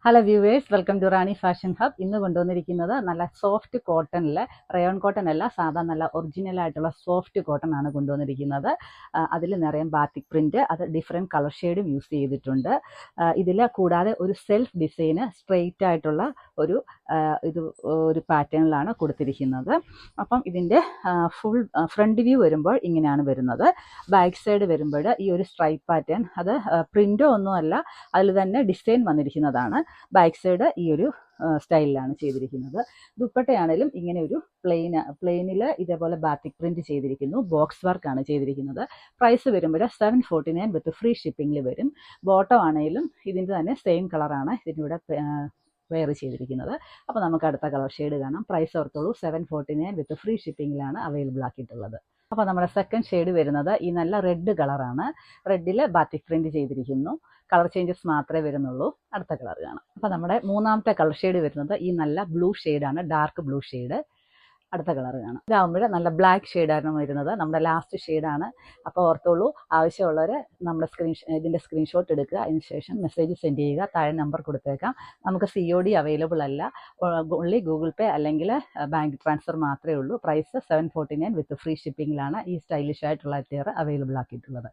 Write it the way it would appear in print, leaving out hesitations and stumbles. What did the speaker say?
Hello viewers, welcome to Rani fashion hub. ഇന്ന് കൊണ്ടുവന്നിരിക്കുന്നത് നല്ല സോഫ്റ്റ് കോട്ടണിൽ, റയോൺ കോട്ടൺ അല്ല, സാധാ നല്ല ഒറിജിനൽ ആയിട്ടുള്ള സോഫ്റ്റ് കോട്ടൺ ആണ് കൊണ്ടുവന്നിരിക്കുന്നത്. അതിൽ നിറയെ ബാത്തിക് പ്രിന്റ്, അത് ഡിഫറെൻറ്റ് കളർ ഷെയ്ഡും യൂസ് ചെയ്തിട്ടുണ്ട്. ഇതിൽ കൂടാതെ ഒരു സെൽഫ് ഡിസൈന് സ്ട്രെയിറ്റ് ആയിട്ടുള്ള ഒരു പാറ്റേണിലാണ് കൊടുത്തിരിക്കുന്നത്. അപ്പം ഇതിൻ്റെ ഫുൾ ഫ്രണ്ട് വ്യൂ വരുമ്പോൾ ഇങ്ങനെയാണ് വരുന്നത്. ബാക്ക് സൈഡ് വരുമ്പോൾ ഈ ഒരു സ്ട്രൈപ്പ് പാറ്റേൺ, അത് പ്രിന്റോ ഒന്നുമല്ല, അതിൽ തന്നെ ഡിസൈൻ വന്നിരിക്കുന്നതാണ്. ബാക്ക് സൈഡ് ഈ ഒരു സ്റ്റൈലിലാണ് ചെയ്തിരിക്കുന്നത്. ദുപ്പട്ടയാണേലും ഇങ്ങനെ ഒരു പ്ലെയിനിൽ ഇതേപോലെ ബാത്തിക് പ്രിന്റ് ചെയ്തിരിക്കുന്നു. ബോക്സ് വർക്കാണ് ചെയ്തിരിക്കുന്നത്. പ്രൈസ് വരുമ്പോൾ 749 വിത്ത് ഫ്രീ ഷിപ്പിംഗിൽ വരും. ബോട്ടം ആണെങ്കിലും ഇതിൻ്റെ തന്നെ സെയിം കളറാണ് ഇതിനിവിടെ വെയർ ചെയ്തിരിക്കുന്നത്. അപ്പോൾ നമുക്ക് അടുത്ത കളർ ഷെയ്ഡ് കാണാം. പ്രൈസ് ഓർത്തോളൂ, 749 വിത്ത് ഫ്രീ ഷിപ്പിംഗിലാണ് അവൈലബിൾ ആക്കിയിട്ടുള്ളത്. അപ്പോൾ നമ്മുടെ സെക്കൻഡ് ഷെയ്ഡ് വരുന്നത് ഈ നല്ല റെഡ് കളറാണ്. റെഡിൽ ബാത്തിക് പ്രിന്റ് ചെയ്തിരിക്കുന്നു. കളർ ചേഞ്ചസ് മാത്രമേ വരുന്നുള്ളൂ. അടുത്ത കളർ കാണാം. അപ്പോൾ നമ്മുടെ മൂന്നാമത്തെ കളർ ഷെയ്ഡ് വരുന്നത് ഈ നല്ല ബ്ലൂ ഷെയ്ഡാണ്, ഡാർക്ക് ബ്ലൂ ഷെയ്ഡ്. അടുത്ത കളർ കാണാം. ഇതാകുമ്പോൾ നല്ല ബ്ലാക്ക് ഷെയ്ഡാണ് വരുന്നത്, നമ്മുടെ ലാസ്റ്റ് ഷെയ്ഡാണ്. അപ്പോൾ ഓർത്തോളൂ, ആവശ്യമുള്ളവർ നമ്മുടെ ഇതിൻ്റെ സ്ക്രീൻഷോട്ട് എടുക്കുക. അതിനുശേഷം മെസ്സേജ് സെൻഡ് ചെയ്യുക. താഴെ നമ്പർ കൊടുത്തേക്കാം. നമുക്ക് COD അവൈലബിൾ അല്ല, ഓൺലി ഗൂഗിൾ പേ അല്ലെങ്കിൽ ബാങ്ക് ട്രാൻസ്ഫർ മാത്രമേ ഉള്ളൂ. പ്രൈസ് 749 വിത്ത് ഫ്രീ ഷിപ്പിംഗിലാണ് ഈ സ്റ്റൈലിഷ് ആയിട്ടുള്ള അറ്റയർ അവൈലബിൾ ആക്കിയിട്ടുള്ളത്.